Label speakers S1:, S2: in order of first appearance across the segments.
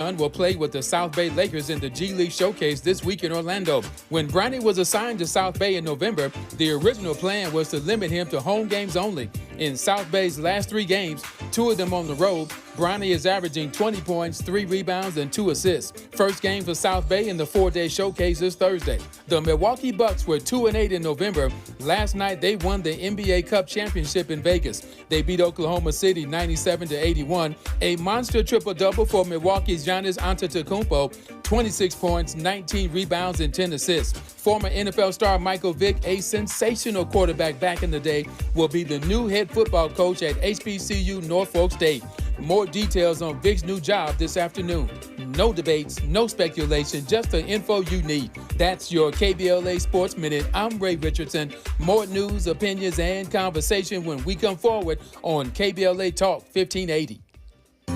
S1: will play with the South Bay Lakers in the G League Showcase this week in Orlando. When Bronny was assigned to South Bay in November, the original plan was to limit him to home games only. In South Bay's last 3 games, 2 of them on the road, Bronny is averaging 20 points, 3 rebounds, and 2 assists. First game for South Bay in the 4-day showcase is Thursday. The Milwaukee Bucks were 2-8 in November. Last night, they won the NBA Cup championship in Vegas. They beat Oklahoma City 97-81. A monster triple-double for Milwaukee's Giannis Antetokounmpo, 26 points, 19 rebounds, and 10 assists. Former NFL star Michael Vick, a sensational quarterback back in the day, will be the new head football coach at HBCU Norfolk State. More details on Vick's new job this afternoon. No debates, no speculation, just the info you need. That's your KBLA Sports Minute. I'm Ray Richardson. More news, opinions, and conversation when we come forward on KBLA Talk 1580.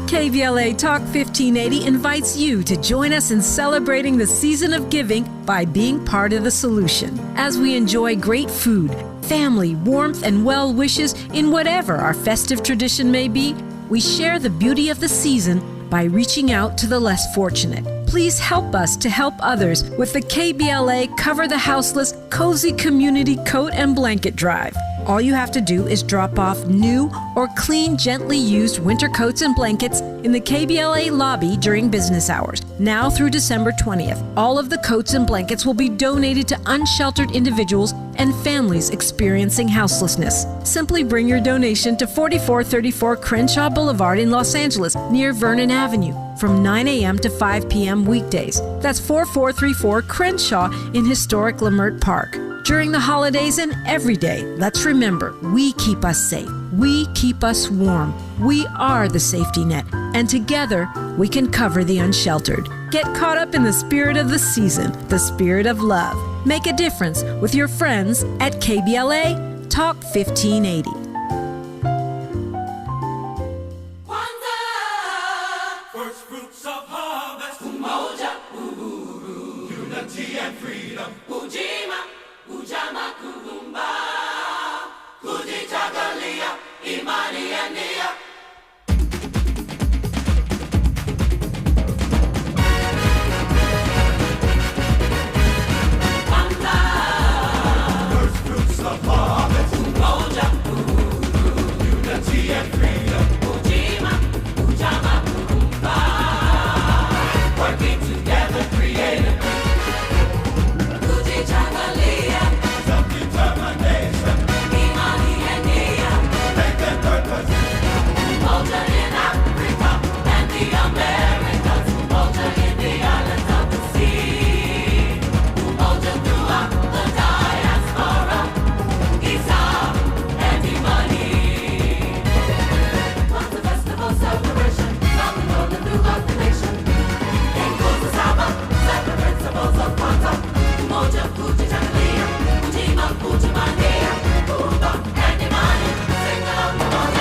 S2: KBLA Talk 1580 invites you to join us in celebrating the season of giving by being part of the solution. As we enjoy great food, family, warmth, and well wishes in whatever our festive tradition may be, we share the beauty of the season by reaching out to the less fortunate. Please help us to help others with the KBLA Cover the Houseless Cozy Community Coat and Blanket Drive. All you have to do is drop off new or clean, gently used winter coats and blankets in the KBLA lobby during business hours, now through December 20th. All of the coats and blankets will be donated to unsheltered individuals and families experiencing houselessness. Simply bring your donation to 4434 Crenshaw Boulevard in Los Angeles, near Vernon Avenue, from 9 a.m. to 5 p.m. weekdays. That's 4434 Crenshaw in historic Leimert Park. During the holidays and every day, let's remember, we keep us safe. We keep us warm. We are the safety net. And together, we can cover the unsheltered. Get caught up in the spirit of the season, the spirit of love. Make a difference with your friends at KBLA Talk 1580.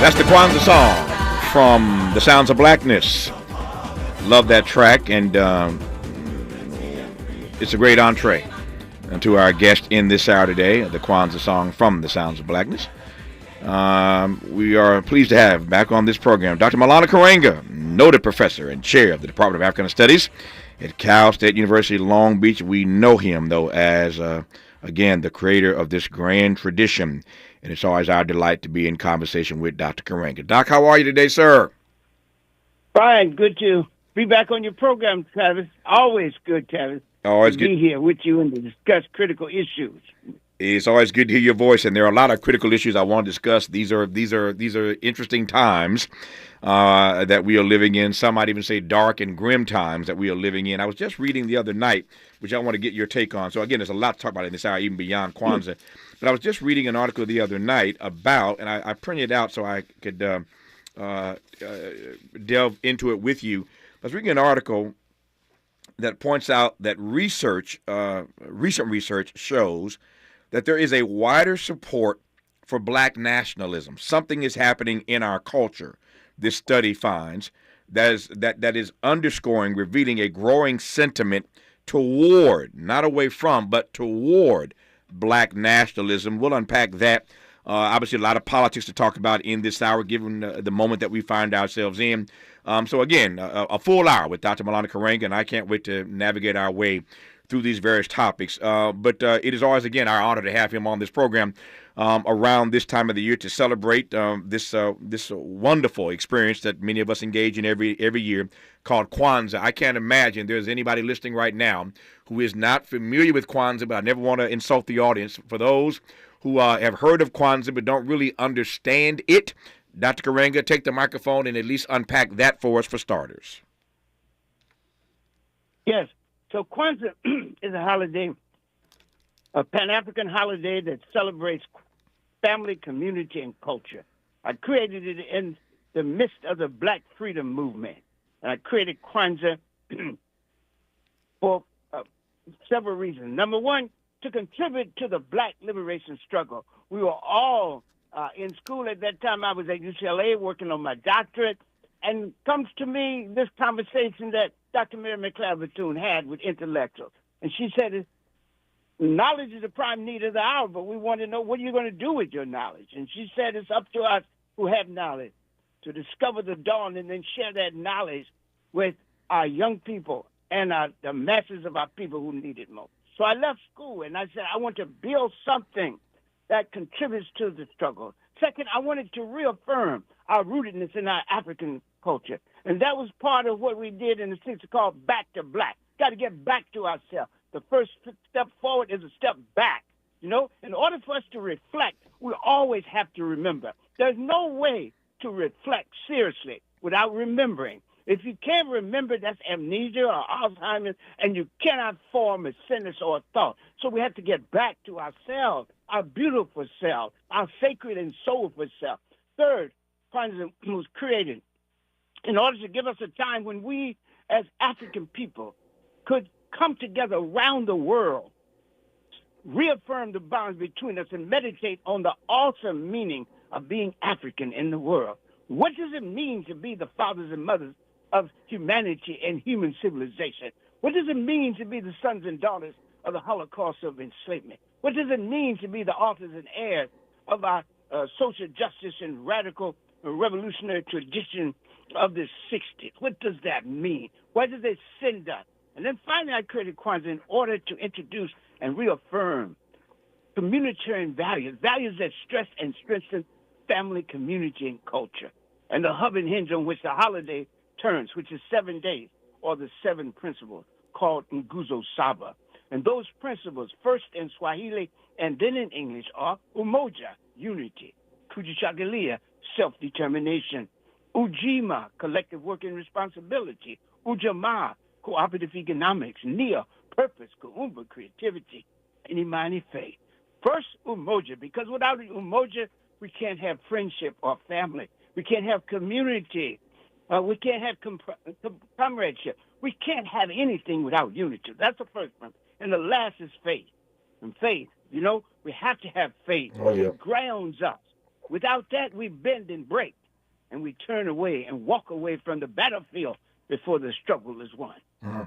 S3: That's the Kwanzaa song from The Sounds of Blackness. Love that track, and it's a great entree to our guest in this hour today, the Kwanzaa song from The Sounds of Blackness. We are pleased to have back on this program Dr. Maulana Karenga, noted professor and chair of the Department of African Studies at Cal State University, Long Beach. We know him, though, as, again, the creator of this grand tradition. And it's always our delight to be in conversation with Dr. Karenga. Doc, how are you today, sir?
S4: Fine. Good to be back on your program, Tavis. Always good, Tavis.
S3: Always
S4: good to be here with you and to discuss critical issues.
S3: It's always good to hear your voice, and there are a lot of critical issues I want to discuss. These are interesting times that we are living in. Some might even say dark and grim times that we are living in. I was just reading the other night, which I want to get your take on. So again, there's a lot to talk about in this hour, even beyond Kwanzaa. But I was just reading an article the other night about, and I printed it out so I could delve into it with you. I was reading an article that points out that recent research shows that there is a wider support for black nationalism. Something is happening in our culture, this study finds, that is underscoring, revealing a growing sentiment toward, not away from, but toward black nationalism. We'll unpack that Obviously, a lot of politics to talk about in this hour, given the moment that we find ourselves in. So again, a full hour with Dr. Malana Karenga, and I can't wait to navigate our way through these various topics. But it is always, again, our honor to have him on this program around this time of the year to celebrate this wonderful experience that many of us engage in every year called Kwanzaa. I can't imagine there's anybody listening right now who is not familiar with Kwanzaa, but I never want to insult the audience. For those who have heard of Kwanzaa but don't really understand it, Dr. Karenga, take the microphone and at least unpack that for us for starters.
S4: Yes. So Kwanzaa is a holiday, a Pan-African holiday that celebrates family, community, and culture. I created it in the midst of the Black Freedom Movement. And I created Kwanzaa for several reasons. Number one, to contribute to the Black liberation struggle. We were all in school at that time. I was at UCLA working on my doctorate. And comes to me this conversation that Dr. Mary McLeod Bethune had with intellectuals. And she said, knowledge is the prime need of the hour, but we want to know, what are you going to do with your knowledge? And she said, it's up to us who have knowledge to discover the dawn and then share that knowledge with our young people and the masses of our people who need it most. So I left school and I said, I want to build something that contributes to the struggle. Second, I wanted to reaffirm our rootedness in our African culture. And that was part of what we did in the 60s called Back to Black. Got to get back to ourselves. The first step forward is a step back. You know, in order for us to reflect, we always have to remember. There's no way to reflect seriously without remembering. If you can't remember, that's amnesia or Alzheimer's, and you cannot form a sentence or a thought. So we have to get back to ourselves, our beautiful self, our sacred and soulful self. Third, Kwanzaa was created in order to give us a time when we, as African people, could come together around the world, reaffirm the bonds between us, and meditate on the awesome meaning of being African in the world. What does it mean to be the fathers and mothers of humanity and human civilization? What does it mean to be the sons and daughters of the Holocaust of enslavement? What does it mean to be the authors and heirs of our social justice and radical revolutionary tradition of the 60s? What does that mean? Where does it send us? And then finally, I created Kwanzaa in order to introduce and reaffirm communitarian values, values that stress and strengthen family, community, and culture. And the hub and hinge on which the holiday turns, which is 7 days, or the 7 principles, called Nguzo Saba. And those principles, first in Swahili and then in English, are Umoja, unity; Kujichagulia, self-determination; Ujima, collective work and responsibility; Ujamaa, cooperative economics; Nia, purpose; Kuumba, creativity; and Imani, faith. First, Umoja, because without Umoja, we can't have friendship or family. We can't have community. We can't have comradeship. We can't have anything without unity. That's the first one. And the last is faith. And faith, you know, we have to have faith.
S3: Oh, yeah.
S4: It grounds us. Without that, we bend and break. And we turn away and walk away from the battlefield before the struggle is won.
S3: Mm-hmm.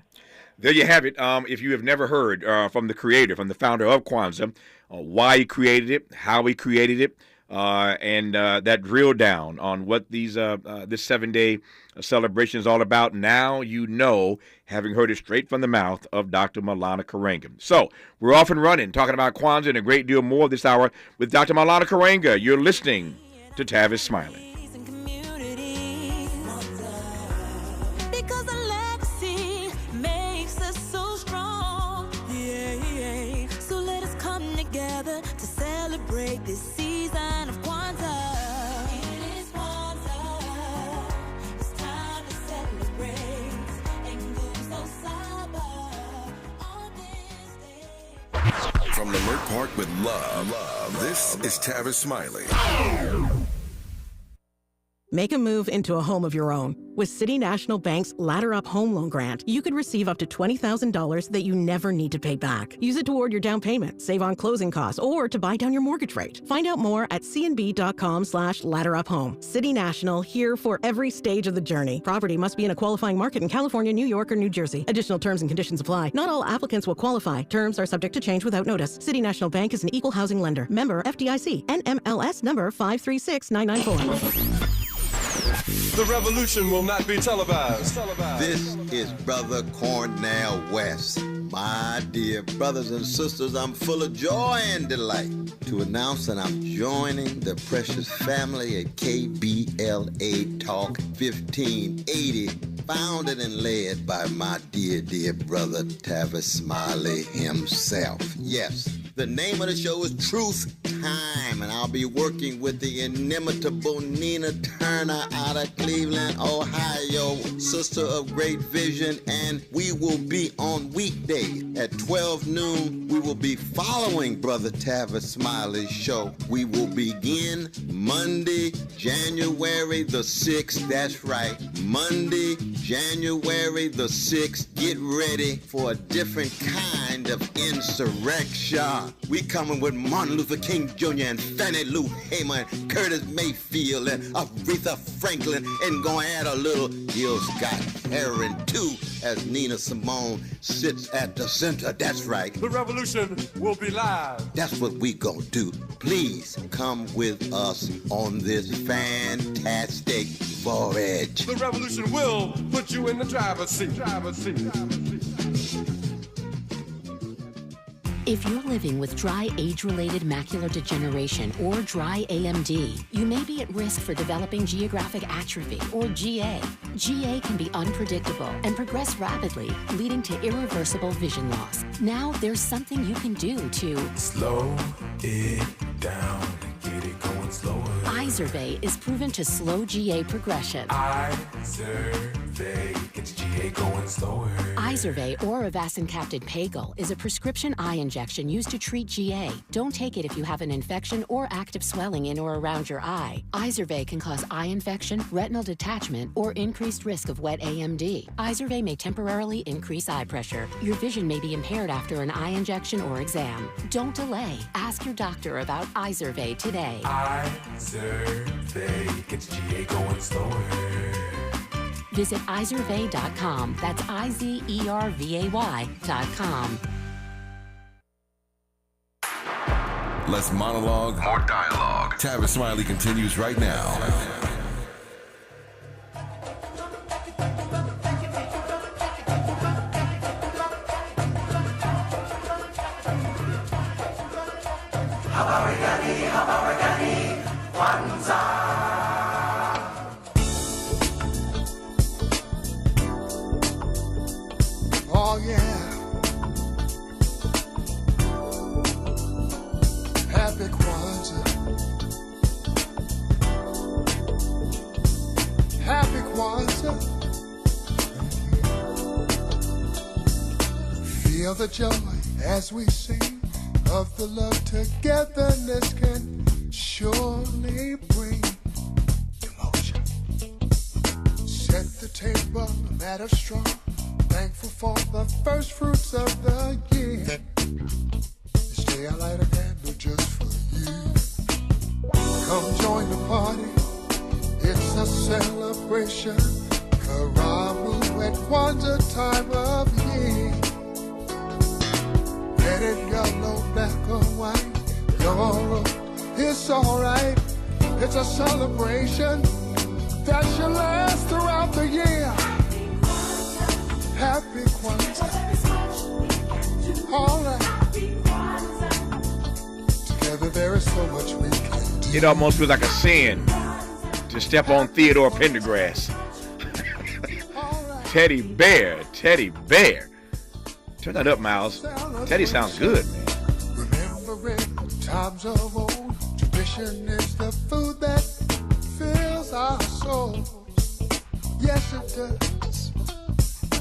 S3: There you have it. If you have never heard from the creator, from the founder of Kwanzaa, why he created it, how he created it, and that drill down on what these this 7-day celebration is all about. Now you know, having heard it straight from the mouth of Dr. Malana Karenga. So we're off and running, talking about Kwanzaa and a great deal more this hour with Dr. Malana Karenga. You're listening to Tavis Smiley.
S5: This season of Kwanzaa. It is Kwanzaa. It's time to celebrate and go so Saba on this day.
S6: From Lamert Park with love, this is Tavis Smiley. Make a move into a home of your own. With City National Bank's Ladder Up Home Loan Grant, you could receive up to $20,000 that you never need to pay back. Use it toward your down payment, save on closing costs, or to buy down your mortgage rate. Find out more at cnb.com/ladderuphome. City National, here for every stage of the journey. Property must be in a qualifying market in California, New York, or New Jersey. Additional terms and conditions apply. Not all applicants will qualify. Terms are subject to change without notice. City National Bank is an equal housing lender. Member FDIC. NMLS number 536994.
S7: The revolution will not be televised.
S8: This is Brother Cornell West. My dear brothers and sisters, I'm full of joy and delight to announce that I'm joining the precious family at KBLA Talk 1580, founded and led by my dear, dear brother Tavis Smiley himself. Yes, the name of the show is Truth Time, and I'll be working with the inimitable Nina Turner out of Cleveland, Ohio, sister of great vision, and we will be on weekdays at 12 noon. We will be following Brother Tavis Smiley's show. We will begin Monday, January the 6th. That's right, Monday, January the 6th. Get ready for a different kind of insurrection. We coming with Martin Luther King Jr. and Fannie Lou Hamer and Curtis Mayfield and Aretha Franklin, and gonna add a little Gil Scott Heron too, as Nina Simone sits at the center. That's right.
S7: The revolution will be live.
S8: That's what we gonna do. Please come with us on this fantastic voyage.
S7: The revolution will put you in the driver's seat.
S9: If you're living with dry age-related macular degeneration or dry AMD, you may be at risk for developing geographic atrophy or GA. GA can be unpredictable and progress rapidly, leading to irreversible vision loss. Now there's something you can do to
S10: slow it down and get it going slower.
S9: Izervay is proven to slow GA progression.
S10: Izervay gets GA going slower.
S9: Izervay or avacincaptad pagel is a prescription eye injection used to treat GA. Don't take it if you have an infection or active swelling in or around your eye. Izervay can cause eye infection, retinal detachment, or increased risk of wet AMD. Izervay may temporarily increase eye pressure. Your vision may be impaired after an eye injection or exam. Don't delay. Ask your doctor about Izervay today.
S10: Izervay gets GA going slower.
S9: Visit Izervay.com. That's IZERVAY.com.
S11: Less monologue, more dialogue. Tavis Smiley continues right now.
S12: Habarigani, Kwanzaa.
S13: Oh yeah. Happy Kwanzaa. Happy Kwanzaa. Feel the joy as we sing of the love togetherness can surely bring emotion. Set the table, a matter strong. Thankful for the first fruits of the year. This day I light a candle just for you. Come join the party. It's a celebration. Karamu at Kwanzaa time of year. Red and yellow, black or white, yellow, it's alright. It's a celebration that shall last throughout the year. Happy Kwanzaa. Alright. Together there is so much we can do.
S3: It almost feels like a sin to step on Theodore Pendergrass. Teddy Bear. Turn that up, Miles. Teddy sounds good, man.
S13: Remembering times of old, tradition is the food that fills our souls. Yes, it does.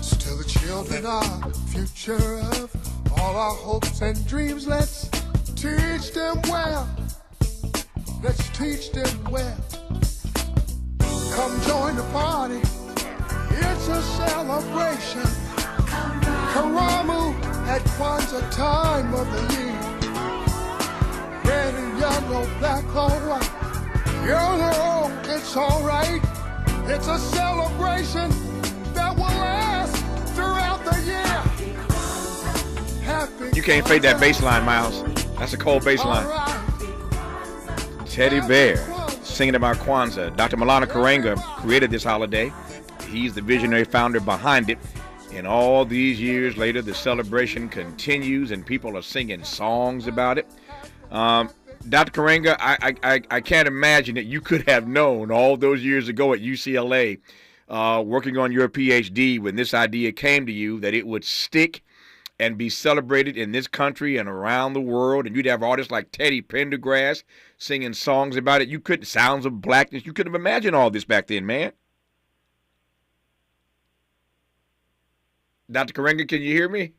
S13: Still the children are future of all our hopes and dreams. Let's teach them well. Let's teach them well. Come join the party. It's a celebration. Karamu at Kwanzaa time of the year. Red and yellow, black or white. Young or old, it's alright. It's a celebration that will last throughout the year. Happy
S3: You can't fade that bass line, Miles. That's a cold bass line. Teddy Bear singing about Kwanzaa. Dr. Malana Karenga created this holiday. He's the visionary founder behind it. And all these years later, the celebration continues and people are singing songs about it. Dr. Karenga, I can't imagine that you could have known all those years ago at UCLA, working on your PhD, when this idea came to you, that it would stick and be celebrated in this country and around the world, and you'd have artists like Teddy Pendergrass singing songs about it. You couldn't, Sounds of Blackness. You couldn't have imagined all this back then, man. Dr. Karenga, can you hear me?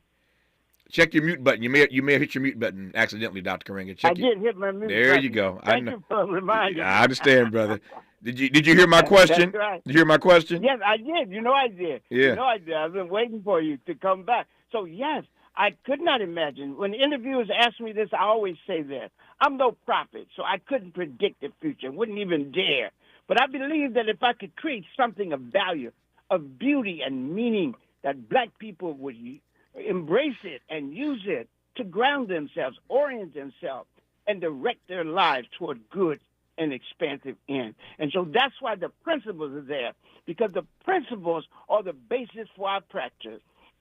S3: Check your mute button. You may have hit your mute button accidentally, Dr. Karenga.
S4: I did hit my mute
S3: There
S4: button.
S3: you go.
S4: Thank you for reminding me.
S3: I understand, brother. Did you hear my question?
S4: That's right.
S3: Did you hear my question?
S4: Yes, I did. You know I did.
S3: Yeah.
S4: You know I did. I've been waiting for you to come back. So, yes, I could not imagine. When interviewers ask me this, I always say this. I'm no prophet, so I couldn't predict the future. Wouldn't even dare. But I believe that if I could create something of value, of beauty and meaning, that black people would embrace it and use it to ground themselves, orient themselves, and direct their lives toward good and expansive end. And so that's why the principles are there, because the principles are the basis for our practice.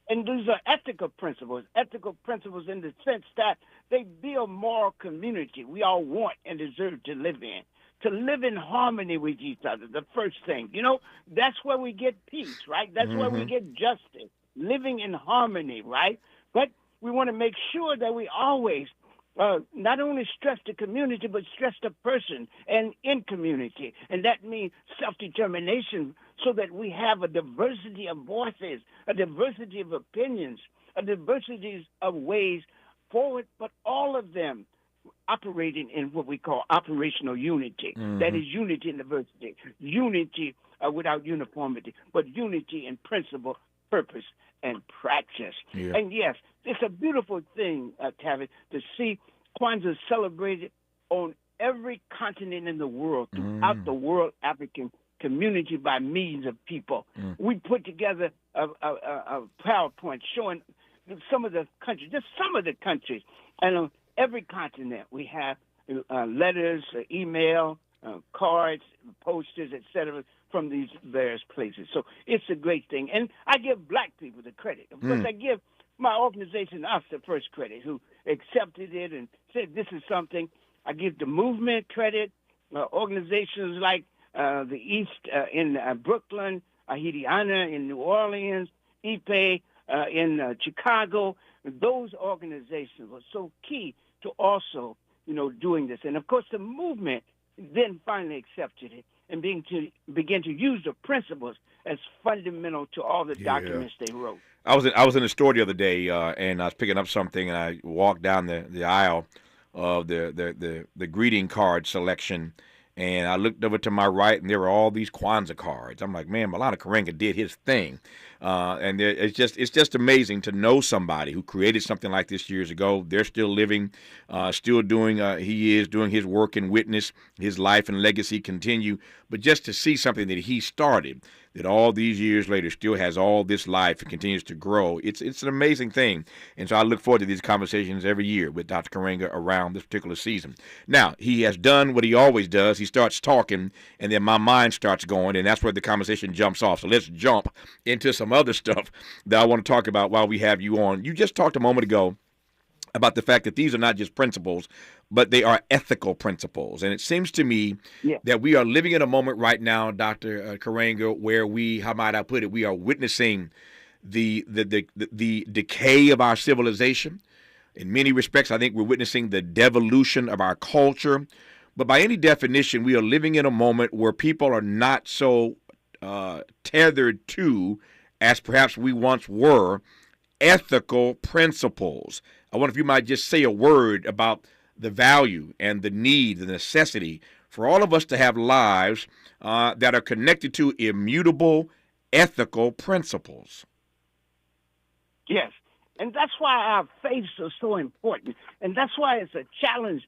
S4: And these are ethical principles in the sense that they build moral community we all want and deserve to live in harmony with each other, the first thing. You know, that's where we get peace, right? That's where we get justice, living in harmony, right? But we want to make sure that we always not only stress the community, but stress the person and in community. And that means self-determination, so that we have a diversity of voices, a diversity of opinions, a diversity of ways forward, but all of them operating in what we call operational unity. That is unity in diversity, unity without uniformity, but unity in principle, purpose, and practice.
S3: Yeah.
S4: And yes, it's a beautiful thing, Tavis, to see Kwanzaa celebrated on every continent in the world, throughout the world African community by millions of people. We put together a PowerPoint showing some of the countries, just some of the countries. And on every continent we have letters, email, cards, posters, etc., from these various places. So it's a great thing. And I give black people the credit. Of course, I give my organization, us, the first credit, who accepted it and said this is something. I give the movement credit, organizations like the East in Brooklyn, Haitiana in New Orleans, IPE in Chicago. Those organizations were so key to also, doing this. And, of course, the movement then finally accepted it and begin to use the principles as fundamental to all the documents they wrote.
S3: I was in the store the other day, and I was picking up something, and I walked down the aisle of the greeting card selection, and I looked over to my right, and there were all these Kwanzaa cards. I'm like, man, Malana Karenga did his thing, and it's just amazing to know somebody who created something like this years ago. They're still living, still doing. He is doing his work and witness his life and legacy continue. But just to see something that he started, that all these years later still has all this life and continues to grow, it's an amazing thing. And so I look forward to these conversations every year with Dr. Karenga around this particular season. Now, he has done what he always does. He starts talking, and then my mind starts going, and that's where the conversation jumps off. So let's jump into some other stuff that I want to talk about while we have you on. You just talked a moment ago about the fact that these are not just principles, but they are ethical principles. And it seems to me that we are living in a moment right now, Dr. Karenga, where we, how might I put it, we are witnessing the decay of our civilization. In many respects, I think we're witnessing the devolution of our culture. But by any definition, we are living in a moment where people are not so tethered to, as perhaps we once were, ethical principles. I wonder if you might just say a word about the value and the need, the necessity for all of us to have lives that are connected to immutable ethical principles.
S4: Yes. And that's why our faiths are so important. And that's why it's a challenge,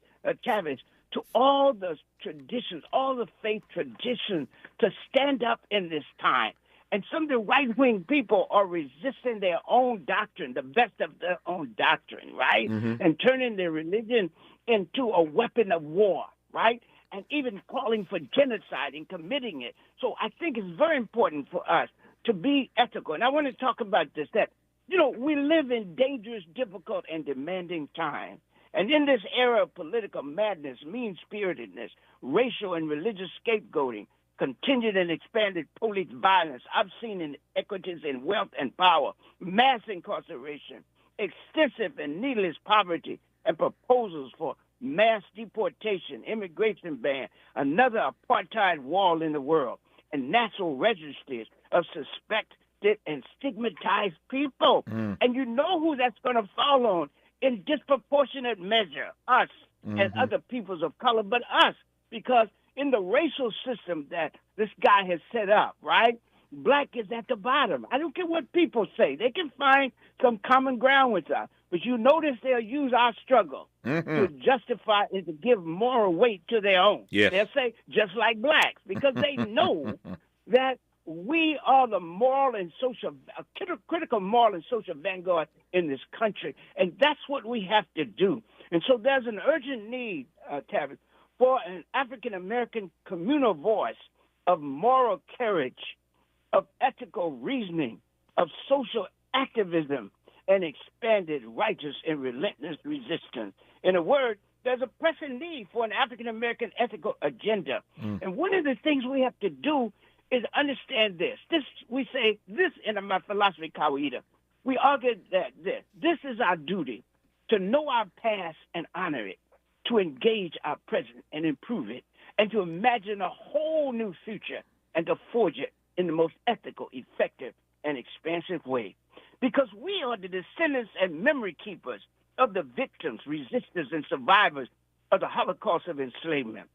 S4: Tavis, to all the traditions, all the faith traditions to stand up in this time. And some of the right-wing people are resisting their own doctrine, the best of their own doctrine, right? And turning their religion into a weapon of war, right? And even calling for genocide and committing it. So I think it's very important for us to be ethical. And I want to talk about this, that, you know, we live in dangerous, difficult, and demanding times. And in this era of political madness, mean-spiritedness, racial and religious scapegoating, continued and expanded police violence, I've seen inequities in wealth and power, mass incarceration, extensive and needless poverty, and proposals for mass deportation, immigration ban, another apartheid wall in the world, and national registries of suspected and stigmatized people. And you know who that's going to fall on in disproportionate measure, us and other peoples of color, but us, because in the racial system that this guy has set up, right, black is at the bottom. I don't care what people say. They can find some common ground with us. But you notice they'll use our struggle to justify and to give moral weight to their own.
S3: Yes.
S4: They'll say, just like blacks, because they know that we are the moral and social, critical moral and social vanguard in this country. And that's what we have to do. And so there's an urgent need, Tavis, for an African-American communal voice of moral courage, of ethical reasoning, of social activism, and expanded righteous and relentless resistance. In a word, there's a pressing need for an African-American ethical agenda. And one of the things we have to do is understand this. We say this in my philosophy, Kawaida. We argue that this is our duty, to know our past and honor it, to engage our present and improve it, and to imagine a whole new future and to forge it in the most ethical, effective, and expansive way. Because we are the descendants and memory keepers of the victims, resistors, and survivors of the Holocaust of enslavement.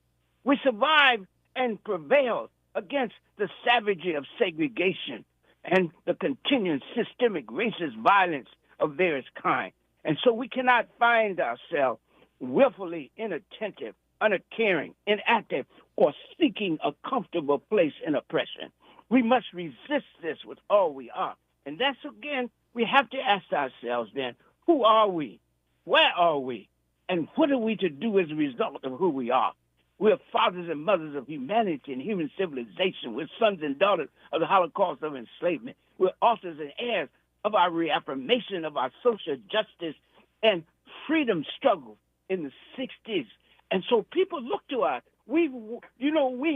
S4: We survived and prevailed against the savagery of segregation and the continuing systemic racist violence of various kinds. And so we cannot find ourselves willfully inattentive, uncaring, inactive, or seeking a comfortable place in oppression. We must resist this with all we are. And that's, again, we have to ask ourselves then, who are we? Where are we? And what are we to do as a result of who we are? We're fathers and mothers of humanity and human civilization. We're sons and daughters of the Holocaust of enslavement. We're authors and heirs of our reaffirmation of our social justice and freedom struggle in the 60s. And so people look to us. We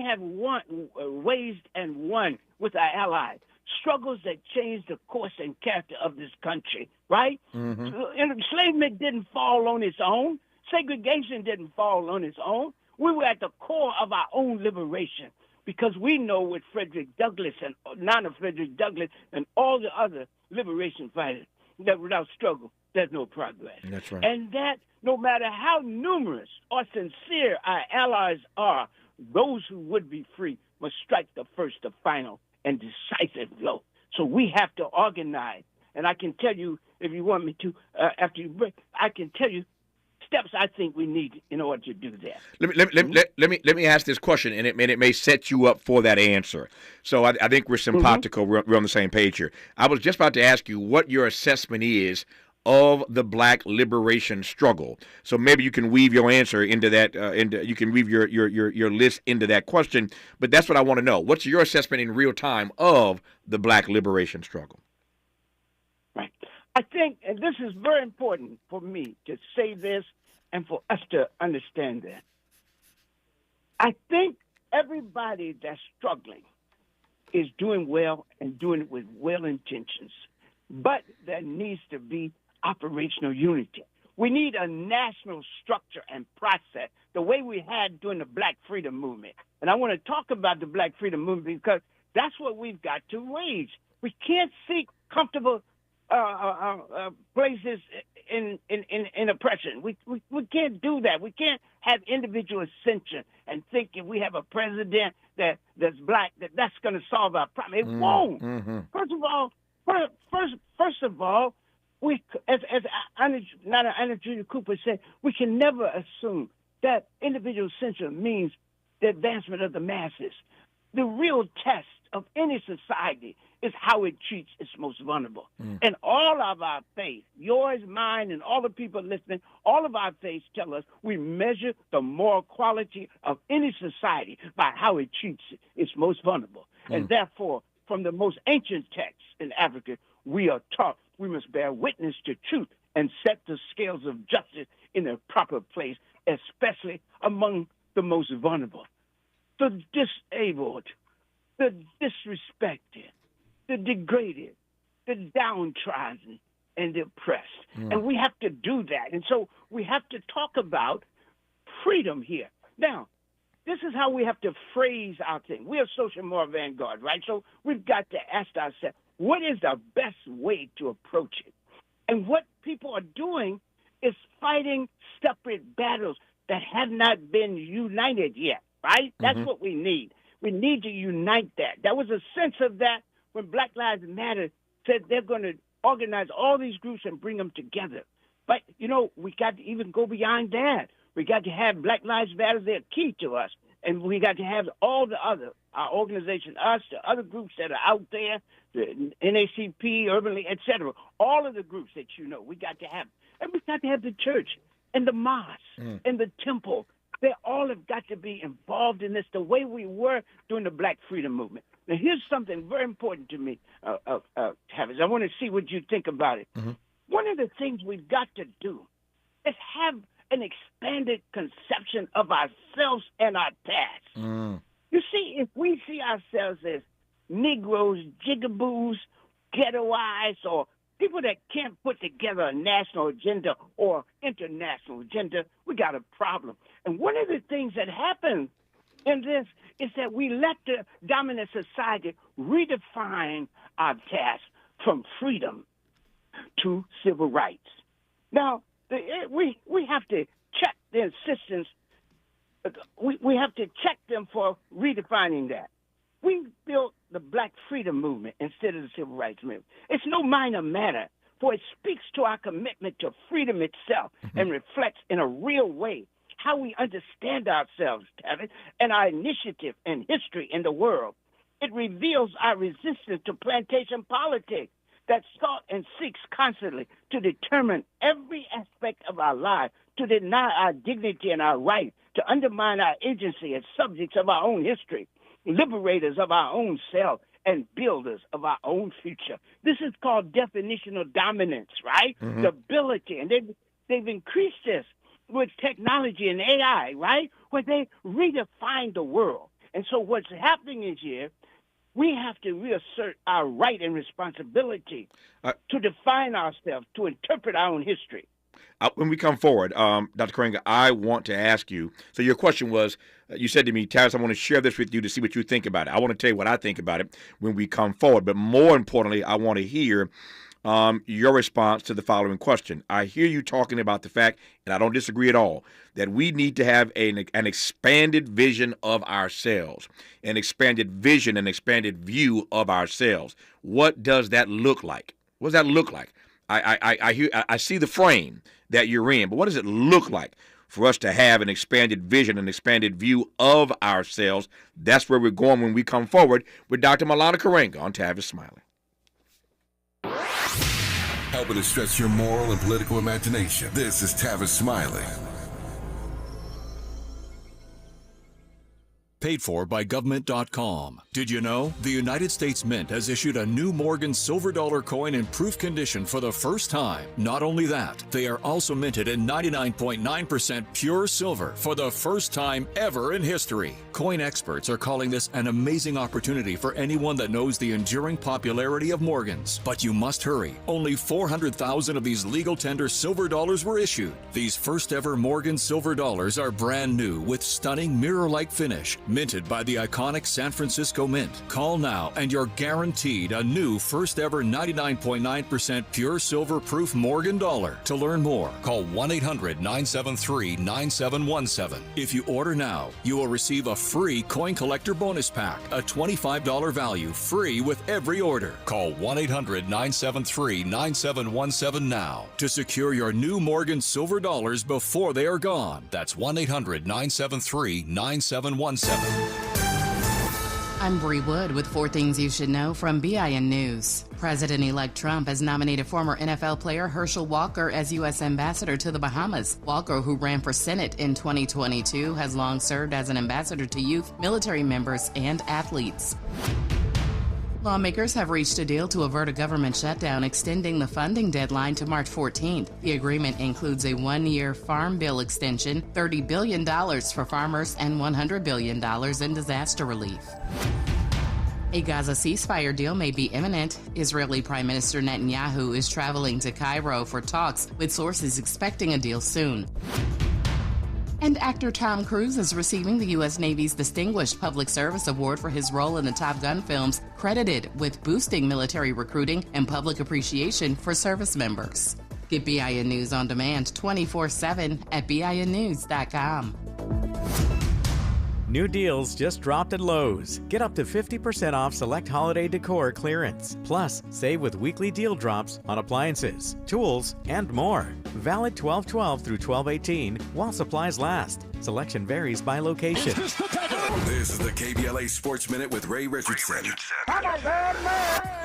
S4: have waged and won with our allies struggles that changed the course and character of this country, right? Enslavement didn't fall on its own. Segregation didn't fall on its own. We were at the core of our own liberation because we know with Frederick Douglass and Nana Frederick Douglass and all the other liberation fighters that without struggle, there's no progress.
S3: That's right.
S4: And that no matter how numerous or sincere our allies are, those who would be free must strike the first, the final, and decisive blow. So we have to organize. And I can tell you, if you want me to, after you break, I can tell you steps I think we need in order to do that.
S3: Let me ask this question, and it may set you up for that answer. So I think we're simpatico. We're on the same page here. I was just about to ask you what your assessment is of the Black liberation struggle. So maybe you can weave your answer into that. You can weave your list into that question. But that's what I want to know. What's your assessment in real time of the Black liberation struggle?
S4: Right. I think, and this is very important for me to say this and for us to understand that. I think everybody that's struggling is doing well and doing it with well intentions, but there needs to be operational unity. We need a national structure and process, the way we had during the Black Freedom Movement. And I want to talk about the Black Freedom Movement because that's what we've got to wage. We can't seek comfortable places in oppression. We can't do that. We can't have individual ascension and think if we have a president that's black that's going to solve our problem. It won't.
S3: Mm-hmm.
S4: First of all, we as Anna Junior Cooper said, we can never assume that individual ascension means the advancement of the masses. The real test of any society is how it treats its most vulnerable. And all of our faith, yours, mine, and all the people listening, all of our faiths tell us we measure the moral quality of any society by how it treats its most vulnerable. And therefore, from the most ancient texts in Africa, we are taught we must bear witness to truth and set the scales of justice in their proper place, especially among the most vulnerable. The disabled, the disrespected, the degraded, the downtrodden, and the oppressed. And we have to do that. And so we have to talk about freedom here. Now, this is how we have to phrase our thing. We are social moral vanguard, right? So we've got to ask ourselves, what is the best way to approach it? And what people are doing is fighting separate battles that have not been united yet, right? That's what we need. We need to unite that. There was a sense of that when Black Lives Matter said they're going to organize all these groups and bring them together. But, we got to even go beyond that. We got to have Black Lives Matter. They're key to us. And we got to have all the other, our organization, us, the other groups that are out there, the NACP, Urban League, et cetera. All of the groups that we got to have. And we got to have the church and the mosque and the temple. They all have got to be involved in this the way we were during the Black Freedom Movement. Now, here's something very important to me, Tavis. I want to see what you think about it. One of the things we've got to do is have an expanded conception of ourselves and our past. You see, if we see ourselves as Negroes, jigaboos, ghettoized, or people that can't put together a national agenda or international agenda, we got a problem. And one of the things that happens in this is that we let the dominant society redefine our task from freedom to civil rights. Now, we have to check the insistence. We have to check them for redefining that. We built the Black Freedom Movement instead of the Civil Rights Movement. It's no minor matter, for it speaks to our commitment to freedom itself and reflects in a real way how we understand ourselves, Tavis, and our initiative and history in the world. It reveals our resistance to plantation politics that sought and seeks constantly to determine every aspect of our lives, to deny our dignity and our right, to undermine our agency as subjects of our own history, liberators of our own self, and builders of our own future. This is called definitional dominance, right? The ability, and they've increased this with technology and AI, right? Where they redefine the world. And so what's happening is here, we have to reassert our right and responsibility to define ourselves, to interpret our own history.
S3: When we come forward, Dr. Karenga, I want to ask you, so your question was, you said to me, Tavis, I want to share this with you to see what you think about it. I want to tell you what I think about it when we come forward. But more importantly, I want to hear your response to the following question. I hear you talking about the fact, and I don't disagree at all, that we need to have an expanded vision of ourselves, an expanded vision, an expanded view of ourselves. What does that look like? What does that look like? I see the frame that you're in, but what does it look like for us to have an expanded vision, an expanded view of ourselves? That's where we're going when we come forward with Dr. Malana Karenga on Tavis Smiley.
S11: Helping to stretch your moral and political imagination. This is Tavis Smiley.
S14: Paid for by government.com. Did you know? The United States Mint has issued a new Morgan silver dollar coin in proof condition for the first time. Not only that, they are also minted in 99.9% pure silver for the first time ever in history. Coin experts are calling this an amazing opportunity for anyone that knows the enduring popularity of Morgans. But you must hurry. Only 400,000 of these legal tender silver dollars were issued. These first ever Morgan silver dollars are brand new with stunning mirror-like finish, Minted by the iconic San Francisco Mint. Call now and you're guaranteed a new first ever 99.9% pure silver proof Morgan dollar. To learn more, call 1-800-973-9717. If you order now, you will receive a free coin collector bonus pack, a $25 value, free with every order. Call 1-800-973-9717 now to secure your new Morgan silver dollars before they are gone. That's 1-800-973-9717.
S15: I'm Bree Wood with 4 Things You Should Know from BIN News. President-elect Trump has nominated former NFL player Herschel Walker as U.S. ambassador to the Bahamas. Walker, who ran for Senate in 2022, has long served as an ambassador to youth, military members, and athletes. Lawmakers have reached a deal to avert a government shutdown, extending the funding deadline to March 14th. The agreement includes a 1-year farm bill extension, $30 billion for farmers, and $100 billion in disaster relief. A Gaza ceasefire deal may be imminent. Israeli Prime Minister Netanyahu is traveling to Cairo for talks, with sources expecting a deal soon. And actor Tom Cruise is receiving the U.S. Navy's Distinguished Public Service Award for his role in the Top Gun films, credited with boosting military recruiting and public appreciation for service members. Get BIN News on demand 24/7 at BINnews.com.
S16: New deals just dropped at Lowe's. Get up to 50% off select holiday decor clearance. Plus, save with weekly deal drops on appliances, tools, and more. Valid 12/12 through 12/18 while supplies last. Selection varies by location.
S11: This is the KBLA Sports Minute with Ray Richardson.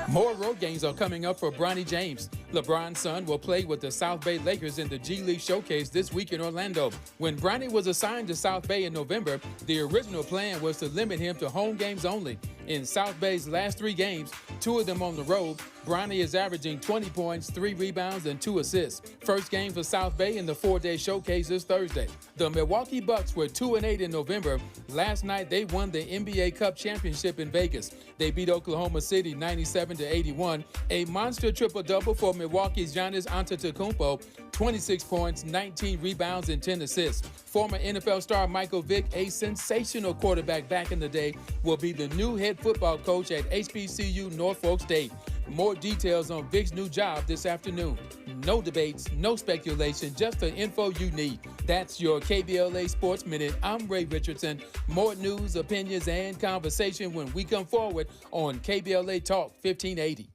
S1: More road games are coming up for Bronny James. LeBron's son will play with the South Bay Lakers in the G League Showcase this week in Orlando. When Bronny was assigned to South Bay in November, the original plan was to limit him to home games only. In South Bay's last 3 games, 2 of them on the road, Bronny is averaging 20 points, 3 rebounds, and 2 assists. First game for South Bay in the 4-day showcase is Thursday. The Milwaukee Bucks were 2-8 in November. Last night, they won the NBA Cup championship in Vegas. They beat Oklahoma City 97-81. A monster triple-double for Milwaukee's Giannis Antetokounmpo, 26 points, 19 rebounds, and 10 assists. Former NFL star Michael Vick, a sensational quarterback back in the day, will be the new head football coach at HBCU Norfolk State. More details on Vic's new job this afternoon. No debates, no speculation, just the info you need. That's your KBLA Sports Minute. I'm Ray Richardson. More news, opinions, and conversation when we come forward on KBLA Talk 1580.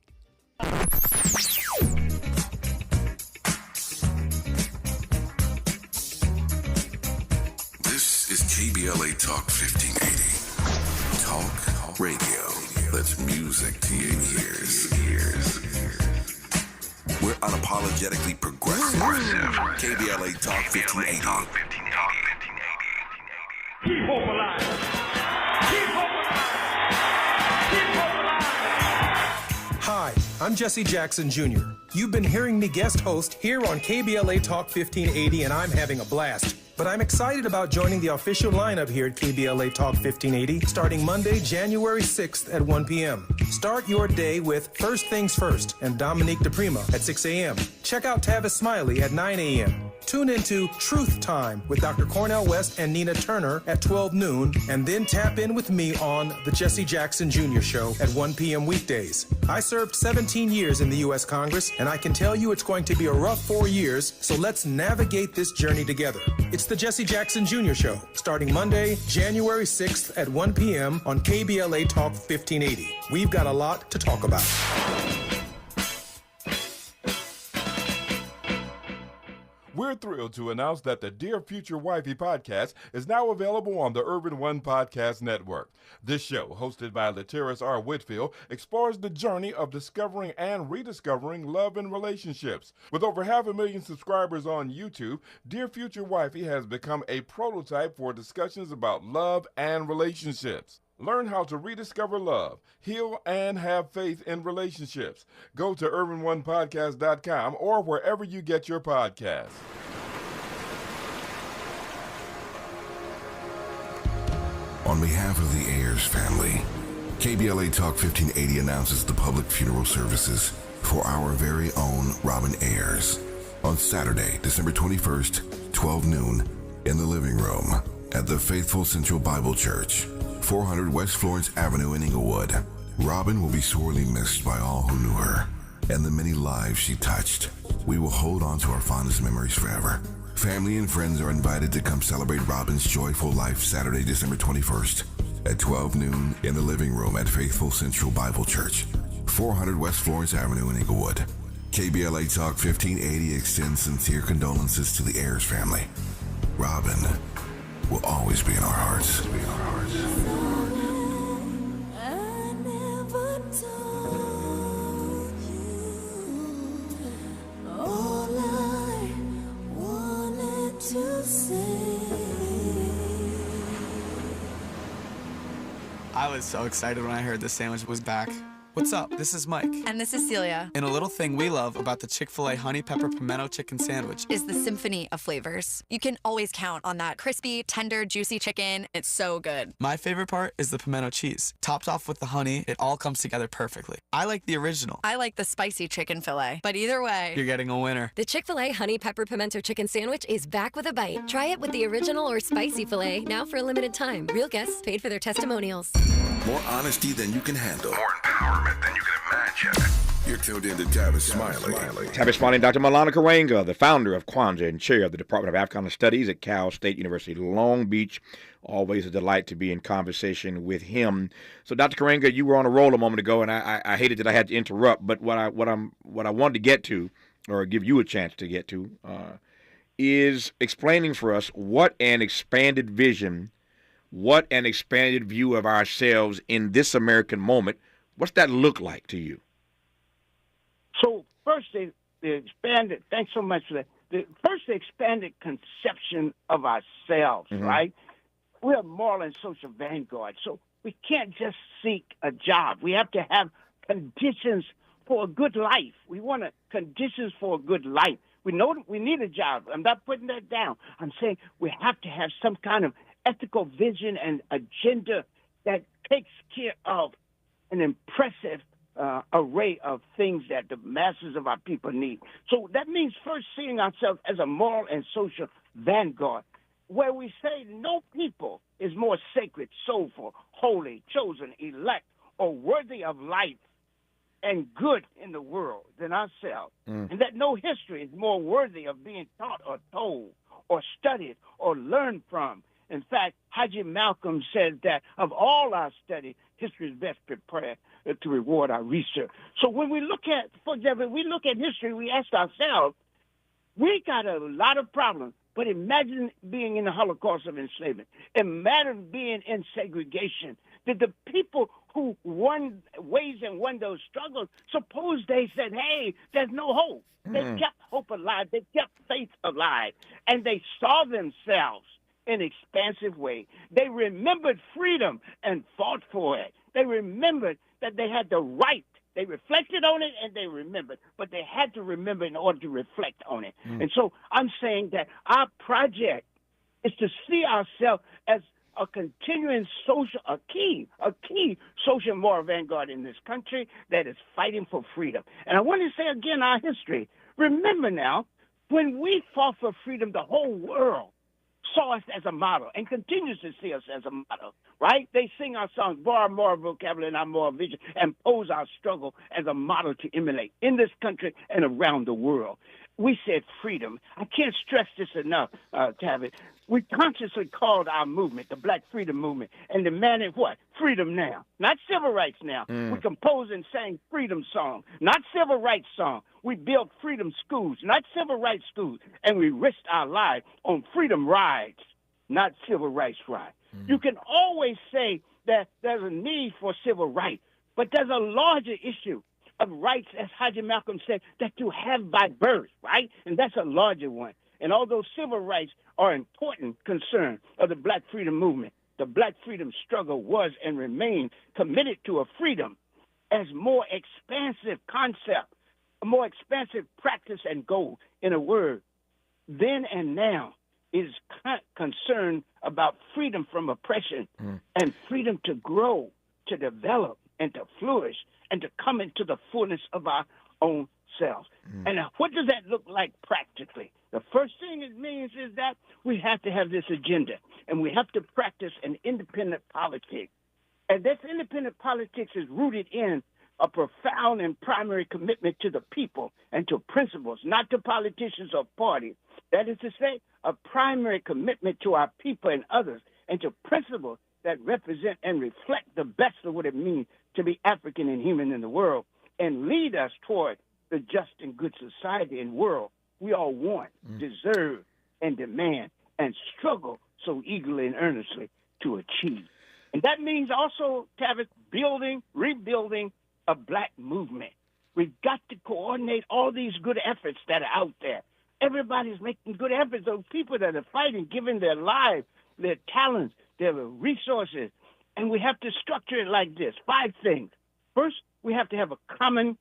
S11: This is KBLA Talk 1580. Talk radio. That's music to your ears. We're unapologetically progressive. KBLA Talk 1580.
S12: Keep hope alive. Keep hope alive. Keep hope alive.
S17: Hi, I'm Jesse Jackson Jr. You've been hearing me guest host here on KBLA Talk 1580, and I'm having a blast. But I'm excited about joining the official lineup here at KBLA Talk 1580 starting Monday, January 6th at 1 p.m. Start your day with First Things First and Dominique DePrima at 6 a.m. Check out Tavis Smiley at 9 a.m. Tune into Truth Time with Dr. Cornell West and Nina Turner at 12 noon, and then tap in with me on The Jesse Jackson Jr. Show at 1 p.m. weekdays. I served 17 years in the U.S. Congress, and I can tell you it's going to be a rough 4 years, so let's navigate this journey together. It's The Jesse Jackson Jr. Show, starting Monday, January 6th at 1 p.m. on KBLA Talk 1580. We've got a lot to talk about.
S18: We're thrilled to announce that the Dear Future Wifey podcast is now available on the Urban One Podcast Network. This show, hosted by Latiris R. Whitfield, explores the journey of discovering and rediscovering love and relationships. With over 500,000 subscribers on YouTube, Dear Future Wifey has become a prototype for discussions about love and relationships. Learn how to rediscover love, heal, and have faith in relationships. Go to urbanonepodcast.com or wherever you get your podcasts.
S11: On behalf of the Ayers family, KBLA Talk 1580 announces the public funeral services for our very own Robin Ayers on Saturday, December 21st, 12 noon, in the living room at the Faithful Central Bible Church, 400 West Florence Avenue in Inglewood. Robin will be sorely missed by all who knew her and the many lives she touched. We will hold on to our fondest memories forever. Family and friends are invited to come celebrate Robin's joyful life Saturday, December 21st at 12 noon in the living room at Faithful Central Bible Church, 400 West Florence Avenue in Inglewood. KBLA Talk 1580 extends sincere condolences to the Ayers family. Robin will always be in our hearts.
S5: I never told you all I wanted to say.
S19: I was so excited when I heard the sandwich was back. What's up? This is Mike.
S20: And this is Celia.
S19: And a little thing we love about the Chick-fil-A Honey Pepper Pimento Chicken Sandwich
S20: Is the symphony of flavors. You can always count on that crispy, tender, juicy chicken. It's so good.
S19: My favorite part is the pimento cheese. Topped off with the honey, it all comes together perfectly. I like the original.
S20: I like the spicy chicken fillet. But either way,
S19: You're getting a winner.
S21: The Chick-fil-A Honey Pepper Pimento Chicken Sandwich is back with a bite. Try it with the original or spicy filet now for a limited time. Real guests paid for their testimonials.
S11: More honesty than you can handle. More empowerment than you can imagine. You're tuned in to Tavis Smiley.
S3: Tavis Smiley and Dr. Malana Karenga, the founder of Kwanzaa and chair of the Department of Africana Studies at Cal State University, Long Beach. Always a delight to be in conversation with him. So, Dr. Karenga, you were on a roll a moment ago, and I hated that I had to interrupt. But what I wanted to get to, or give you a chance to get to, is explaining for us what an expanded vision, what an expanded view of ourselves in this American moment. What's that look like to you?
S4: So first, the expanded. Thanks so much for that. The expanded conception of ourselves, right? We're a moral and social vanguard, so we can't just seek a job. We have to have conditions for a good life. We want conditions for a good life. We know that we need a job. I'm not putting that down. I'm saying we have to have some kind of ethical vision and agenda that takes care of an impressive array of things that the masses of our people need. So that means first seeing ourselves as a moral and social vanguard, where we say no people is more sacred, soulful, holy, chosen, elect, or worthy of life and good in the world than ourselves, and that no history is more worthy of being taught or told or studied or learned from. In fact, Haji Malcolm said that of all our study, history is best prepared to reward our research. So when we look at, for example, we look at history, we ask ourselves, we got a lot of problems, but imagine being in the Holocaust of enslavement. Imagine being in segregation. Did the people who won those struggles, suppose they said, hey, there's no hope. They kept hope alive. They kept faith alive. And they saw themselves in an expansive way. They remembered freedom and fought for it. They remembered that they had the right. They reflected on it and they remembered, but they had to remember in order to reflect on it. And so I'm saying that our project is to see ourselves as a continuing a key social moral vanguard in this country that is fighting for freedom. And I want to say again our history. Remember now, when we fought for freedom, the whole world saw us as a model and continues to see us as a model, right? They sing our songs, borrow our moral vocabulary and our moral vision, and pose our struggle as a model to emulate in this country and around the world. We said freedom. I can't stress this enough, Tavis. We consciously called our movement the Black Freedom Movement and demanded what? Freedom now. Not civil rights now. We composed and sang freedom songs, not civil rights songs. We built freedom schools, not civil rights schools. And we risked our lives on freedom rides, not civil rights rides. You can always say that there's a need for civil rights, but there's a larger issue of rights, as Haji Malcolm said, that you have by birth, right? And that's a larger one. And although civil rights are an important concern of the Black Freedom Movement, the Black freedom struggle was and remained committed to a freedom as more expansive concept, a more expansive practice and goal. In a word, then and now is concerned about freedom from oppression and freedom to grow, to develop, and to flourish, and to come into the fullness of our own selves. And what does that look like practically? The first thing it means is that we have to have this agenda, and we have to practice an independent politics. And this independent politics is rooted in a profound and primary commitment to the people and to principles, not to politicians or parties. That is to say, a primary commitment to our people and others, and to principles that represent and reflect the best of what it means to be African and human in the world, and lead us toward the just and good society and world we all want, deserve, and demand, and struggle so eagerly and earnestly to achieve. And that means also, Tavis, rebuilding a black movement. We've got to coordinate all these good efforts that are out there. Everybody's making good efforts. Those people that are fighting, giving their lives, their talents, their resources. And we have to structure it like this. 5 things. First, we have to have a common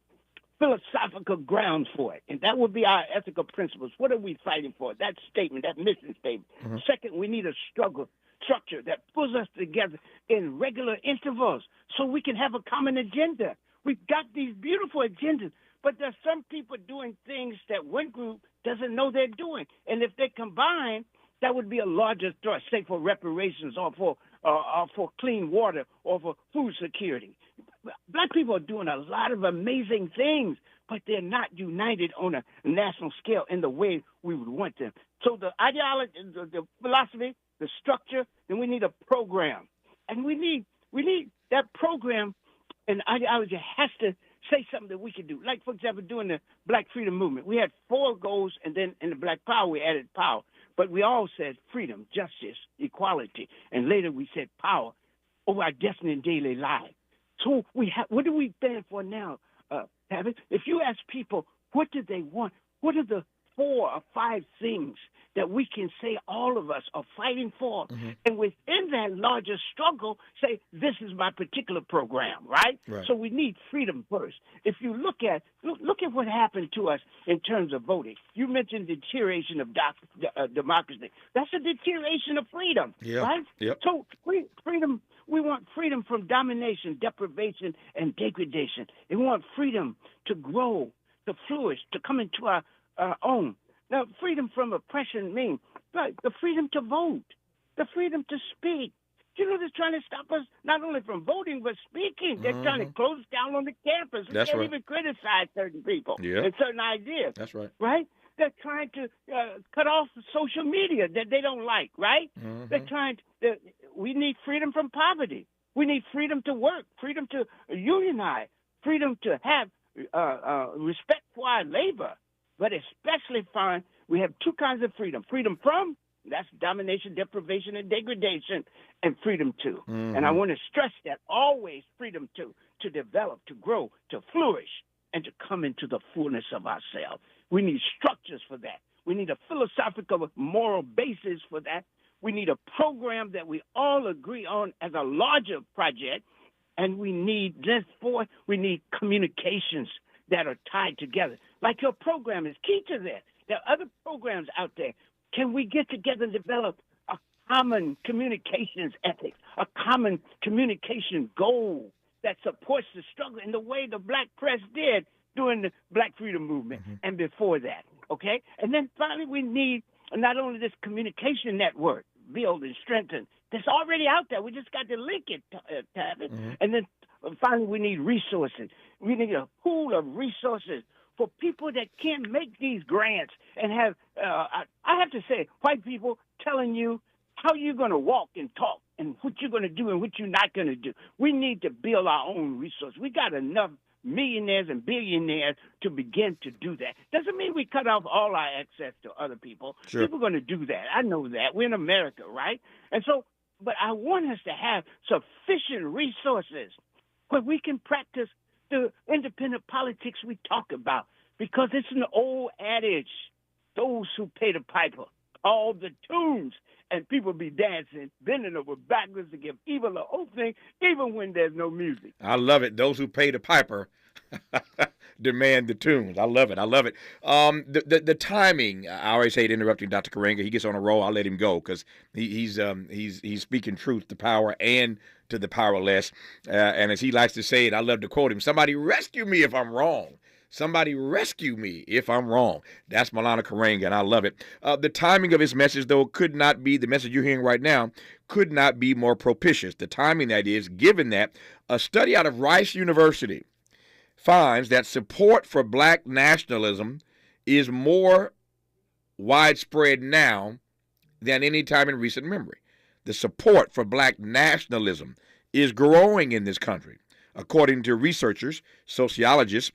S4: philosophical grounds for it. And that would be our ethical principles. What are we fighting for? That statement, that mission statement. Second, we need a structure that pulls us together in regular intervals so we can have a common agenda. We've got these beautiful agendas, but there's some people doing things that one group doesn't know they're doing. And if they combine, that would be a larger threat, say for reparations or for clean water or for food security. Black people are doing a lot of amazing things, but they're not united on a national scale in the way we would want them. So the ideology, the philosophy, the structure, then we need a program. And we need that program and ideology has to say something that we can do. Like, for example, during the Black Freedom Movement, we had 4 goals, and then in the Black Power, we added power. But we all said freedom, justice, equality, and later we said power over our destiny in daily life. So what do we stand for now, Tavis? If you ask people, what do they want? What are the 4 or 5 things that we can say all of us are fighting for? And within that larger struggle, say, this is my particular program, right? So we need freedom first. If you look at what happened to us in terms of voting. You mentioned deterioration of democracy. That's a deterioration of freedom, right? So freedom. We want freedom from domination, deprivation, and degradation. And we want freedom to grow, to flourish, to come into our own. Now, freedom from oppression means the freedom to vote, the freedom to speak. You know, they're trying to stop us not only from voting, but speaking. They're trying to close down on the campus. We can't even criticize certain people and certain ideas.
S3: That's right.
S4: Right? They're trying to cut off social media that they don't like, right? They're trying to, we need freedom from poverty. We need freedom to work, freedom to unionize, freedom to have respect for our labor. But especially find we have 2 kinds of freedom. Freedom from, that's domination, deprivation, and degradation, and freedom to. And I want to stress that always freedom to develop, to grow, to flourish, and to come into the fullness of ourselves. We need structures for that. We need a philosophical, moral basis for that. We need a program that we all agree on as a larger project. And we need, we need communications that are tied together. Like your program is key to that. There are other programs out there. Can we get together and develop a common communications ethics, a common communication goal that supports the struggle in the way the black press did during the Black Freedom Movement and before that, okay? And then finally, we need not only this communication network build and strengthen that's already out there. We just got to link it, Tavis. And then finally, we need resources. We need a pool of resources for people that can't make these grants and have, I have to say, white people telling you how you're going to walk and talk and what you're going to do and what you're not going to do. We need to build our own resources. We got enough millionaires and billionaires to begin to do that. Doesn't mean we cut off all our access to other people. People are going to do that. I know that. We're in America, right? And so, but I want us to have sufficient resources where we can practice the independent politics we talk about, because it's an old adage, those who pay the piper call the tunes, and people be dancing, bending over backwards to give evil an opening, even when there's no music.
S3: I love it. Those who pay the piper demand the tunes. I love it. I love it. The timing. I always hate interrupting Dr. Karenga. He gets on a roll. I'll let him go because he's speaking truth to power and to the powerless. And as he likes to say it, I love to quote him: "Somebody rescue me if I'm wrong." Somebody rescue me if I'm wrong. That's Milana Karenga, and I love it. The timing of his message, though, could not be, the message you're hearing right now, could not be more propitious. The timing, that is, given that a study out of Rice University finds that support for black nationalism is more widespread now than any time in recent memory. The support for black nationalism is growing in this country, according to researchers, sociologists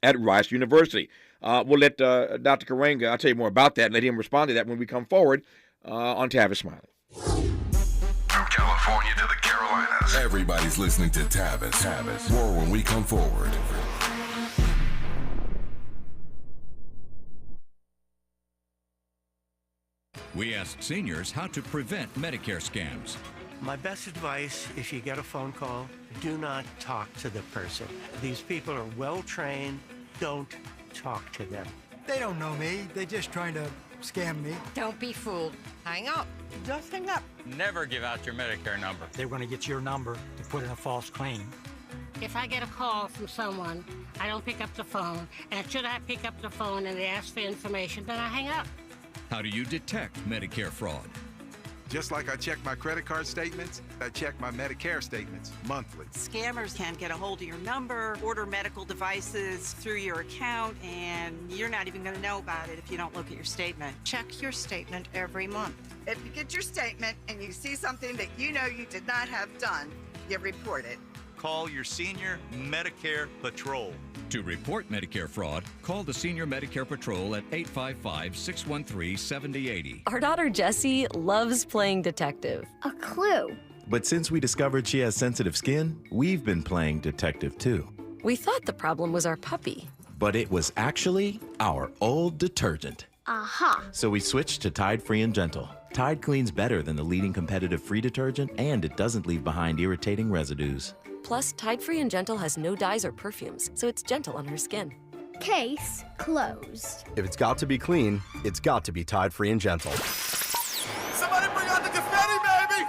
S3: at Rice University. We'll let Dr. Karenga, I'll tell you more about that and let him respond to that when we come forward on Tavis Smiley.
S11: From California to the Carolinas, everybody's listening to Tavis. More when we come forward.
S2: We asked seniors how to prevent Medicare scams.
S22: My best advice, if you get a phone call, do not talk to the person. These people are well trained. Don't talk to them.
S23: They don't know me. They're just trying to scam me.
S24: Don't be fooled. Hang up. Just hang up.
S25: Never give out your Medicare number.
S23: They're going to get your number to put in a false claim.
S26: If I get a call from someone, I don't pick up the phone. And should I pick up the phone and they ask for information, then I hang up.
S2: How do you detect Medicare fraud?
S27: Just like I check my credit card statements, I check my Medicare statements monthly.
S28: Scammers can get a hold of your number, order medical devices through your account, and you're not even going to know about it if you don't look at your statement.
S24: Check your statement every month.
S29: If you get your statement and you see something that you know you did not have done, you report it.
S30: Call your senior Medicare Patrol.
S2: To report Medicare fraud, call the Senior Medicare Patrol at 855-613-7080.
S31: Our daughter Jessie loves playing detective.
S32: A clue.
S33: But since we discovered she has sensitive skin, we've been playing detective too.
S31: We thought the problem was our puppy.
S33: But it was actually our old detergent.
S32: Aha.
S33: So we switched to Tide Free and Gentle. Tide cleans better than the leading competitive free detergent, and it doesn't leave behind irritating residues.
S31: Plus, Tide Free and Gentle has no dyes or perfumes, so it's gentle on her skin.
S32: Case closed.
S34: If it's got to be clean, it's got to be Tide Free and Gentle.
S7: Somebody bring out the confetti, baby!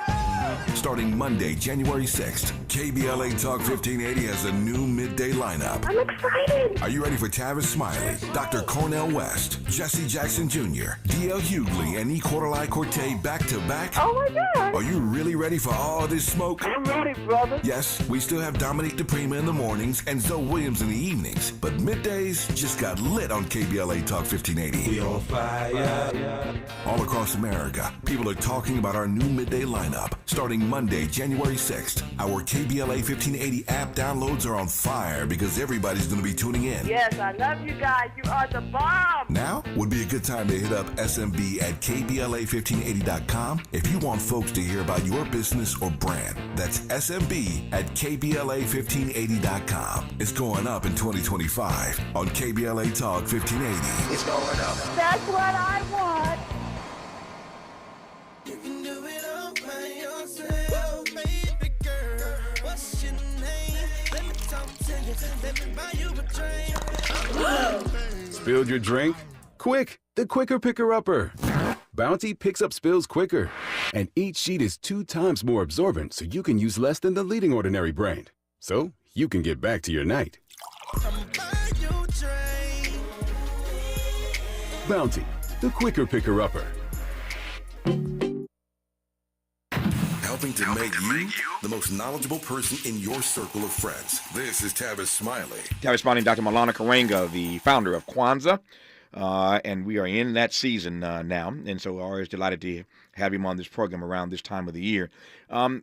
S11: Starting Monday, January 6th, KBLA Talk 1580 has a new midday lineup.
S32: I'm excited!
S11: Are you ready for Tavis Smiley, Dr. Cornell West, Jesse Jackson Jr., D.L. Hughley, and E. Quarterly Corte back-to-back?
S32: Oh my God!
S11: Are you really ready for all this smoke?
S4: I'm ready, brother.
S11: Yes, we still have Dominique DePrima in the mornings and Zoe Williams in the evenings, but middays just got lit on KBLA Talk 1580.
S10: We on fire.
S11: All across America, people are talking about our new midday lineup. Starting Monday, January 6th, our KBLA 1580 app downloads are on fire because everybody's going to be tuning in.
S4: Yes, I love you guys. You are the bomb.
S11: Now would be a good time to hit up SMB at KBLA1580.com if you want folks to hear about your business or brand. That's SMB at KBLA1580.com. It's going up in 2025 on KBLA Talk 1580.
S7: It's going up.
S32: That's what I want.
S5: You can do it all by yourself, baby girl. What's your name? Let me talk to you. Let me buy you a drink.
S35: Spilled your drink? Quick, the quicker picker-upper. Bounty picks up spills quicker. And each sheet is 2 times more absorbent, so you can use less than the leading ordinary brand. So you can get back to your night. Bounty, the quicker picker-upper.
S11: Helping to make you the most knowledgeable person in your circle of friends. This is Tavis Smiley.
S3: Tavis Smiley and Dr. Milana Karenga, the founder of Kwanzaa. And we are in that season now, and so always delighted to have him on this program around this time of the year.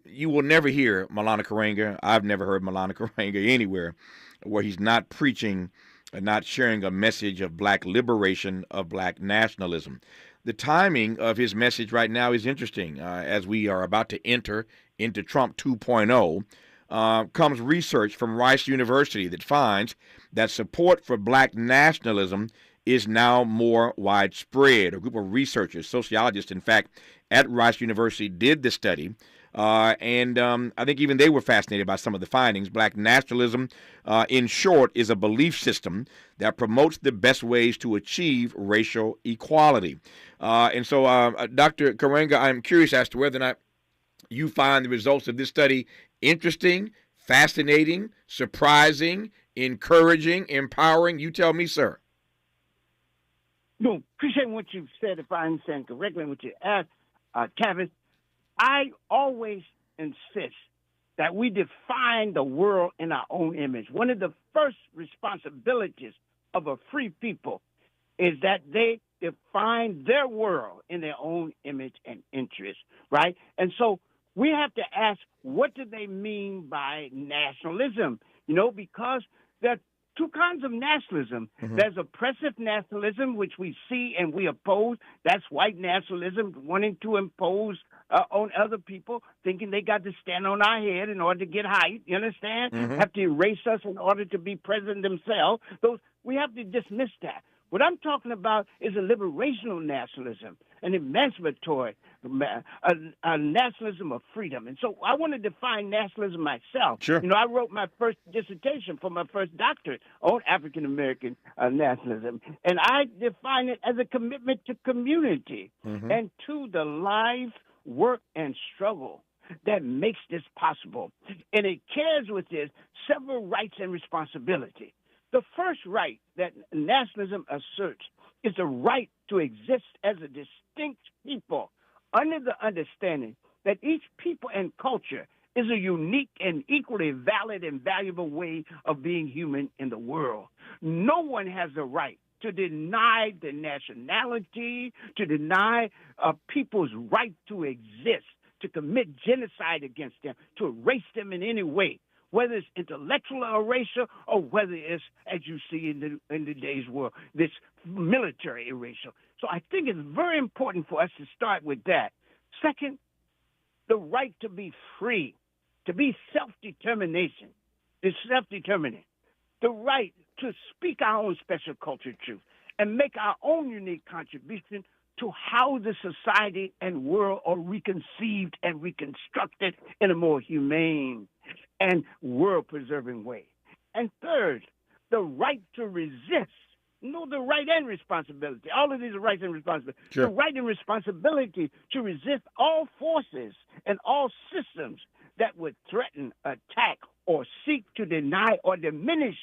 S3: You will never hear Milana Karenga. I've never heard Milana Karenga anywhere where he's not preaching, not sharing a message of black liberation, of black nationalism. The timing of his message right now is interesting. As we are about to enter into Trump 2.0, comes research from Rice University that finds that support for black nationalism is now more widespread. A group of researchers, sociologists, in fact, at Rice University did the study, and I think even they were fascinated by some of the findings. Black nationalism, in short, is a belief system that promotes the best ways to achieve racial equality. And so, Dr. Karenga, I'm curious as to whether or not you find the results of this study interesting, fascinating, surprising, encouraging, empowering? You tell me, sir.
S4: No, appreciate what you've said, if I understand correctly what you asked, Tavis. I always insist that we define the world in our own image. One of the first responsibilities of a free people is that they define their world in their own image and interest, right? And so we have to ask, what do they mean by nationalism? You know, because there are two kinds of nationalism.
S3: Mm-hmm.
S4: There's oppressive nationalism, which we see and we oppose. That's white nationalism, wanting to impose on other people, thinking they got to stand on our head in order to get height. You understand?
S3: Mm-hmm.
S4: Have to erase us in order to be president themselves. We have to dismiss that. What I'm talking about is a liberational nationalism, an emancipatory, a nationalism of freedom. And so I want to define nationalism myself.
S3: Sure.
S4: You know, I wrote my first dissertation for my first doctorate on African-American nationalism. And I define it as a commitment to community and to the life, work, and struggle that makes this possible. And it carries with it several rights and responsibilities. The first right that nationalism asserts is the right to exist as a distinct people under the understanding that each people and culture is a unique and equally valid and valuable way of being human in the world. No one has the right to deny the nationality, to deny people's right to exist, to commit genocide against them, to erase them in any way, whether it's intellectual erasure or whether it's, as you see in today's world, this military erasure. So I think it's very important for us to start with that. Second, the right to be free, to be self-determination, the right to speak our own special culture truth and make our own unique contribution to how the society and world are reconceived and reconstructed in a more humane and world-preserving way. And third, the right to resist. No, the right and responsibility. All of these are rights and responsibility.
S3: Sure.
S4: The right and responsibility to resist all forces and all systems that would threaten, attack, or seek to deny or diminish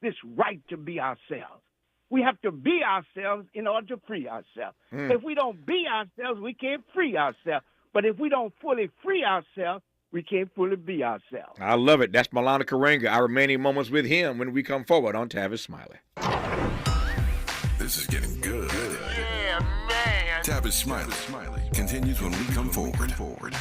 S4: this right to be ourselves. We have to be ourselves in order to free ourselves. If we don't be ourselves, we can't free ourselves. But if we don't fully free ourselves, we can't fully be ourselves.
S3: I love it. That's Malana Karenga. Our remaining moments with him when we come forward on Tavis Smiley.
S11: This is getting good.
S5: Yeah, man.
S11: Tavis Smiley continues when we come forward.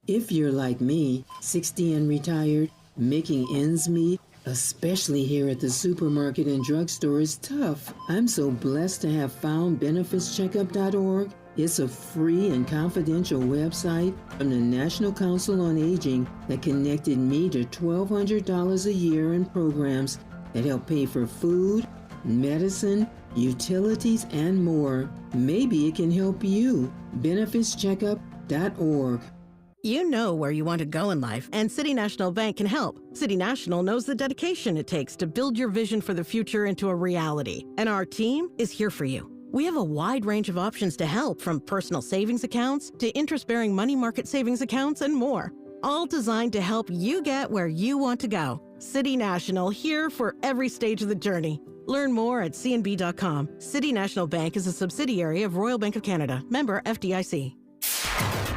S1: If you're like me, 60 and retired, making ends meet, especially here at the supermarket and drugstore, is tough. I'm so blessed to have found benefitscheckup.org. It's a free and confidential website from the National Council on Aging that connected me to $1,200 a year in programs that help pay for food, medicine, utilities, and more. Maybe it can help you. benefitscheckup.org.
S6: You know where you want to go in life, and City National Bank can help. City National knows the dedication it takes to build your vision for the future into a reality, and our team is here for you. We have a wide range of options to help, from personal savings accounts to interest-bearing money market savings accounts and more, all designed to help you get where you want to go. City National, here for every stage of the journey. Learn more at cnb.com. City National Bank is a subsidiary of Royal Bank of Canada, member FDIC.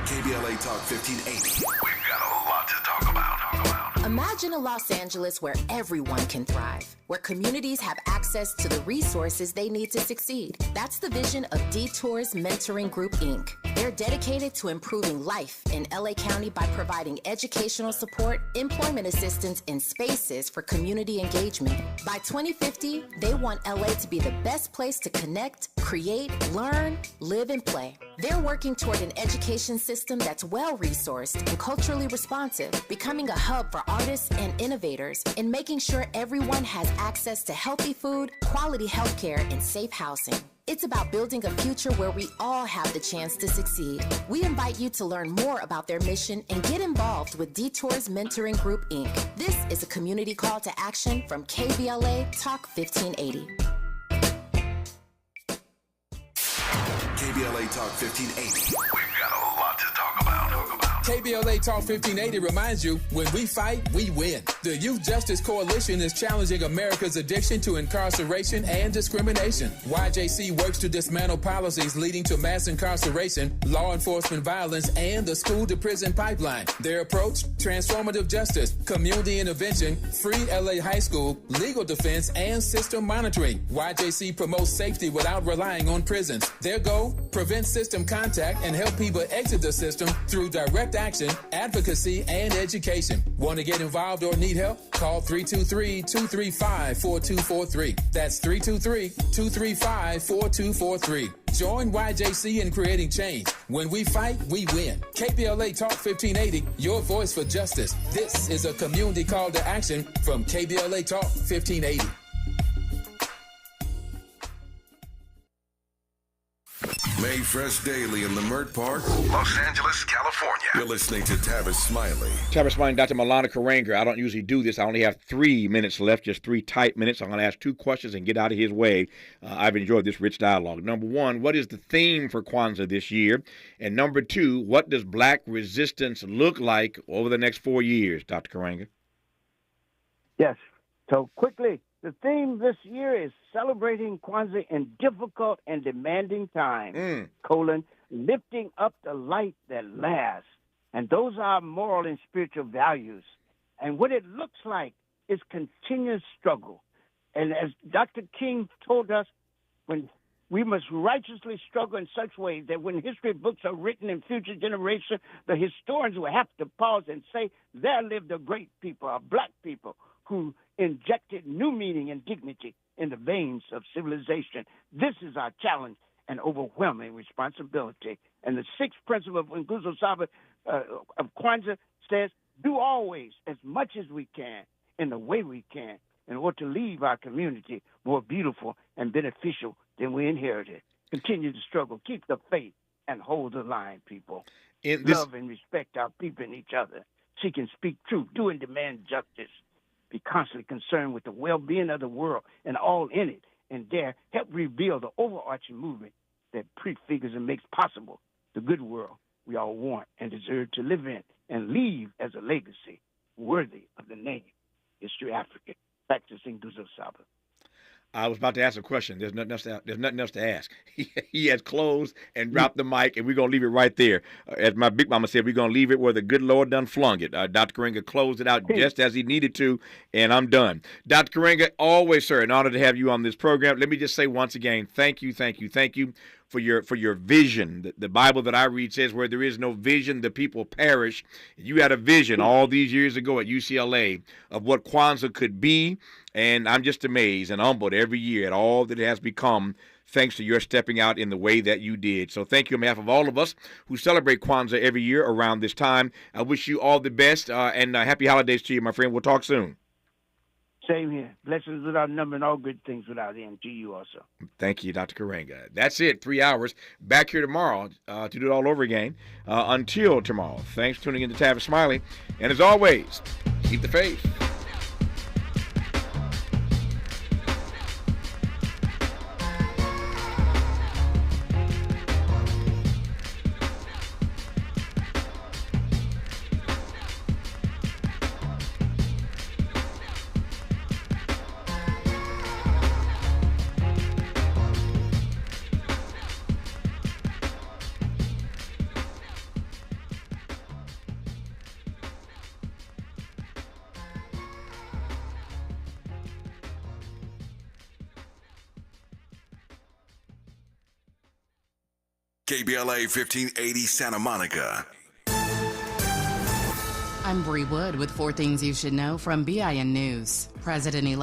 S11: KBLA Talk 1580. We've got a lot to talk about.
S8: Imagine a Los Angeles where everyone can thrive, where communities have access to the resources they need to succeed. That's the vision of Detours Mentoring Group, Inc. They're dedicated to improving life in LA County by providing educational support, employment assistance, and spaces for community engagement. By 2050, they want LA to be the best place to connect, create, learn, live, and play. They're working toward an education system that's well-resourced and culturally responsive, becoming a hub for artists and innovators, and making sure everyone has access to healthy food, quality healthcare, and safe housing. It's about building a future where we all have the chance to succeed. We invite you to learn more about their mission and get involved with Detours Mentoring Group, Inc. This is a community call to action from KBLA Talk 1580.
S11: KBLA Talk 1580. We've got a lot to talk about.
S9: KBLA Talk 1580 reminds you, when we fight, we win. The Youth Justice Coalition is challenging America's addiction to incarceration and discrimination. YJC works to dismantle policies leading to mass incarceration, law enforcement violence, and the school-to-prison pipeline. Their approach, transformative justice, community intervention, free LA high school, legal defense, and system monitoring. YJC promotes safety without relying on prisons. Their goal, prevent system contact and help people exit the system through direct action, advocacy, and education. Want to get involved or need help? Call 323-235-4243. That's 323-235-4243. Join YJC in creating change. When we fight, we win. KBLA Talk 1580, your voice for justice. This is a community call to action from KBLA Talk 1580.
S11: Made fresh daily in Leimert Park, Los Angeles, California. You're listening to Tavis Smiley.
S3: Tavis Smiley, Dr. Milana Karenga. I don't usually do this. I only have 3 minutes left, just 3 tight minutes. I'm going to ask 2 questions and get out of his way. I've enjoyed this rich dialogue. Number 1, what is the theme for Kwanzaa this year? And number 2, what does black resistance look like over the next 4 years, Dr. Karenga?
S4: Yes. So quickly, the theme this year is celebrating Kwanzaa in difficult and demanding times, lifting up the light that lasts. And those are our moral and spiritual values. And what it looks like is continuous struggle. And as Dr. King told us, when we must righteously struggle in such ways that when history books are written in future generations, the historians will have to pause and say, there lived a great people, a black people, who injected new meaning and dignity in the veins of civilization. This is our challenge and overwhelming responsibility. And the 6th principle of Nguzo Saba of Kwanzaa says, do always as much as we can in the way we can in order to leave our community more beautiful and beneficial than we inherited. Continue to struggle, keep the faith, and hold the line, people. Love and respect our people and each other. Seek and speak truth. Do and demand justice. Be constantly concerned with the well-being of the world and all in it, and dare help reveal the overarching movement that prefigures and makes possible the good world we all want and deserve to live in and leave as a legacy worthy of the name History Africa. Practicing Nguzo Saba.
S3: I was about to ask a question. There's nothing else to ask. He has closed and dropped the mic, and we're going to leave it right there. As my big mama said, we're going to leave it where the good Lord done flung it. Dr. Karenga closed it out just as he needed to, and I'm done. Dr. Karenga, always, sir, an honor to have you on this program. Let me just say once again, thank you for your vision. The Bible that I read says where there is no vision, the people perish. You had a vision all these years ago at UCLA of what Kwanzaa could be, and I'm just amazed and humbled every year at all that it has become thanks to your stepping out in the way that you did. So thank you on behalf of all of us who celebrate Kwanzaa every year around this time. I wish you all the best and happy holidays to you, my friend. We'll talk soon.
S4: Same here. Blessings without number and all good things without end to you also.
S3: Thank you, Dr. Karenga. That's it. 3 hours. Back here tomorrow to do it all over again. Until tomorrow. Thanks for tuning in to Tavis Smiley. And as always, keep the faith.
S11: KBLA 1580 Santa Monica.
S12: I'm Bree Wood with 4 Things You Should Know from BIN News. President-elect